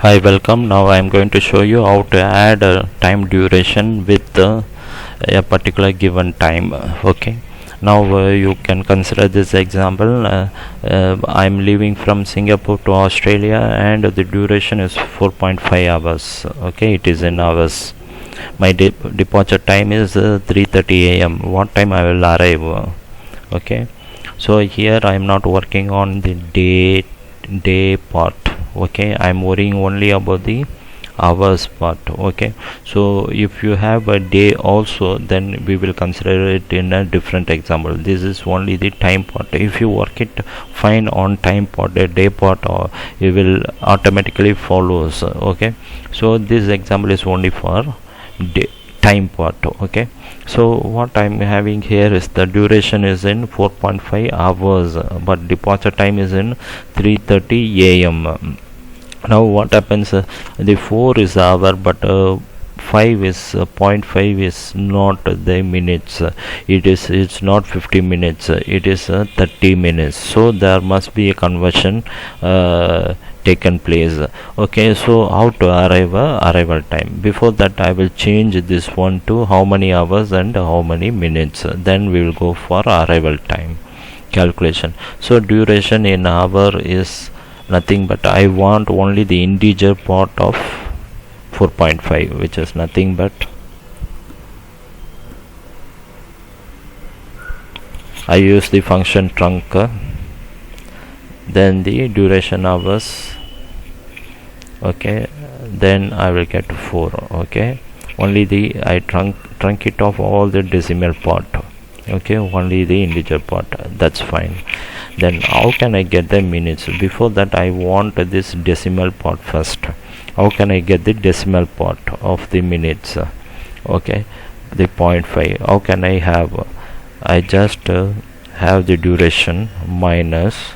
Hi, welcome. Now I am going to show you how to add a time duration with a particular given time. Okay. Now you can consider this example. I am leaving from Singapore to Australia, and the duration is 4.5 hours. Okay, it is in hours. My departure time is 3:30 a.m. What time I will arrive? Okay. So here I am not working on the day part. Okay, I'm worrying only about the hours part. Okay, so if you have a day also, then we will consider it in a different example. This is only the time part. If you work it fine on time part, a day part, or it will automatically follows. Okay, so this example is only for day time part. Okay, so what I'm having here is the duration is in 4.5 hours, but departure time is in 3:30 a.m. Now what happens, the 4 is hour, but 5 is 0.5 is not the minutes. It's not 50 minutes, it is 30 minutes. So there must be a conversion taken place. Okay, so how to arrive arrival time? Before that, I will change this one to how many hours and how many minutes, then we will go for arrival time calculation. So duration in hour is nothing, but I want only the integer part of 4.5, which is nothing but I use the function trunc, then the duration hours. Okay, then I will get 4. Okay, only the I trunc it off all the decimal part. Okay, only the integer part, that's fine. Then how can I get the minutes? Before that, I want this decimal part first. How can I get the decimal part of the minutes? Okay, the 0.5. How can I have? I just have the duration minus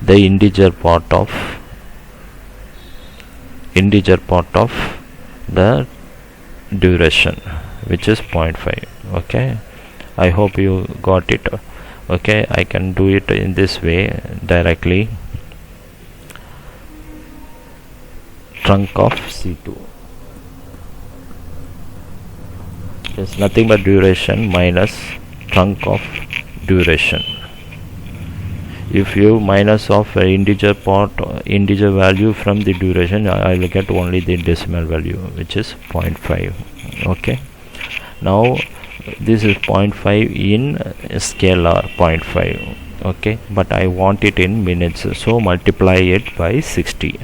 the integer part of the duration, which is 0.5. Okay, I hope you got it. Okay, I can do it in this way directly. Trunc of C2 is nothing but duration minus trunc of duration. If you minus off integer value from the duration, I will get only the decimal value, which is 0.5. Okay, now this is 0.5 in scalar 0.5. Okay, but I want it in minutes, so multiply it by 60.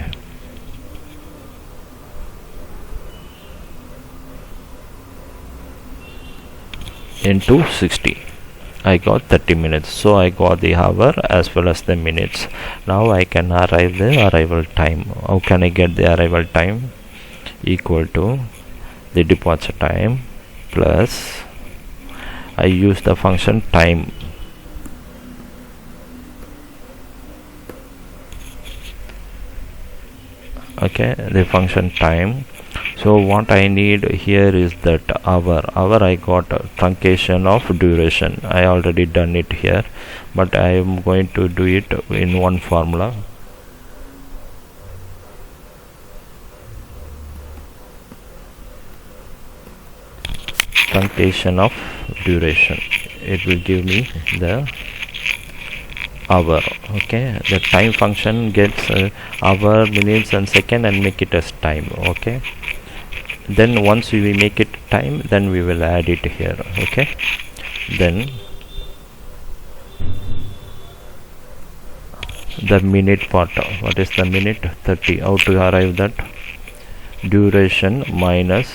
Into 60, I got 30 minutes. So I got the hour as well as the minutes. Now I can arrive the arrival time. How can I get the arrival time? Equal to the departure time plus I use the function time. Okay, the function time. So what I need here is that hour. I got truncation of duration. I already done it here, but I am going to do it in one formula. Truncation of duration, it will give me the hour. Okay, the time function gets hour, minutes and second and make it as time. Okay, then once we make it time, then we will add it here. Okay, then the minute part, what is the minute? 30. How to arrive that? Duration minus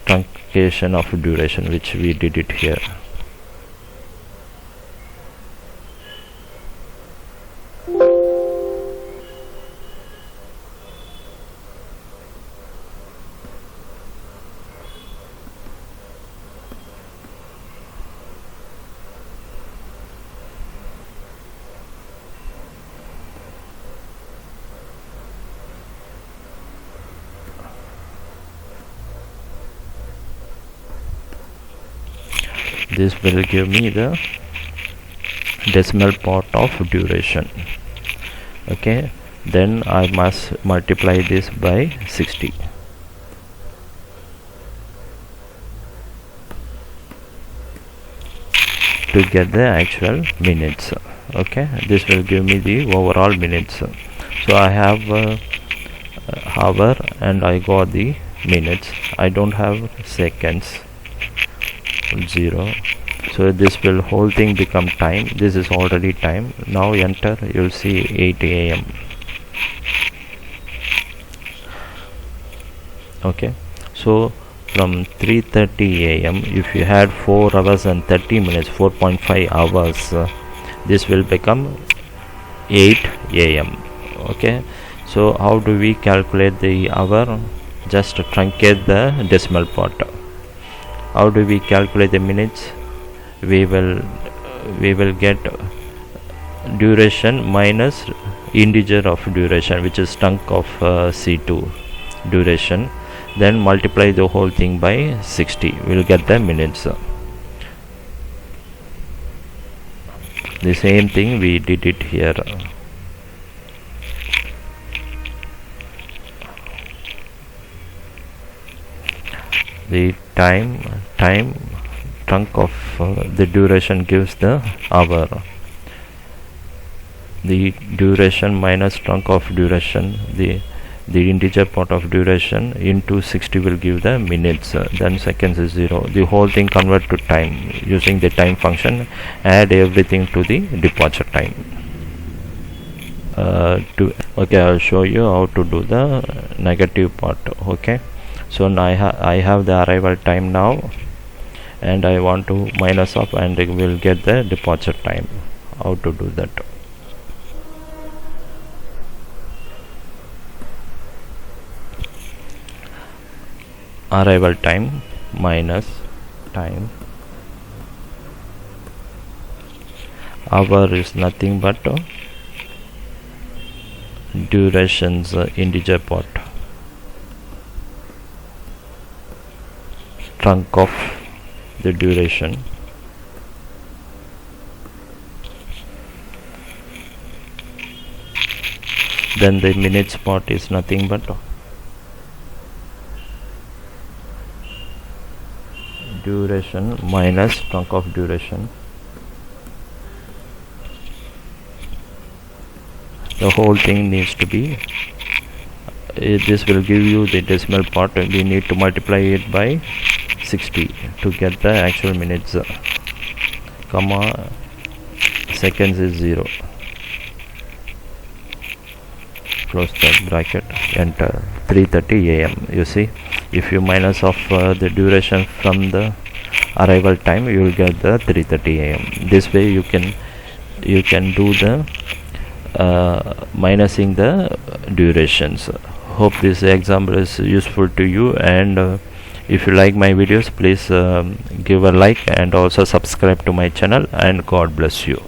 truncation of duration, which we did it here. This will give me the decimal part of duration. Okay, then I must multiply this by 60 to get the actual minutes. Okay, this will give me the overall minutes. So I have hour and I got the minutes. I don't have seconds, 0. So this will whole thing become time. This is already time. Now enter, you'll see 8 a.m. Okay, so from 3:30 a.m. if you had 4 hours and 30 minutes, 4.5 hours, this will become 8 a.m. Okay, so how do we calculate the hour? Just truncate the decimal part. How do we calculate the minutes? We will get duration minus integer of duration, which is chunk of C2 duration, then multiply the whole thing by 60. We'll get the minutes. The same thing we did it here. The time chunk of the duration gives the hour. The duration minus chunk of duration, the integer part of duration into 60 will give the minutes. Then seconds is 0. The whole thing convert to time using the time function. Add everything to the departure time. Okay, I'll show you how to do the negative part. Okay, so now I have the arrival time now, and I want to minus up and we'll get the departure time. How to do that? Arrival time minus time. Hour is nothing but duration's integer part, chunk of the duration, then the minutes part is nothing but duration minus chunk of duration. The whole thing needs to be this will give you the decimal part, and we need to multiply it by 60 to get the actual minutes, comma, seconds is 0. Close that bracket, enter. 3:30 a.m. You see, if you minus off the duration from the arrival time, you will get the 3:30 a.m. This way you can do the minusing the durations. Hope this example is useful to you, and if you like my videos, please give a like and also subscribe to my channel, and God bless you.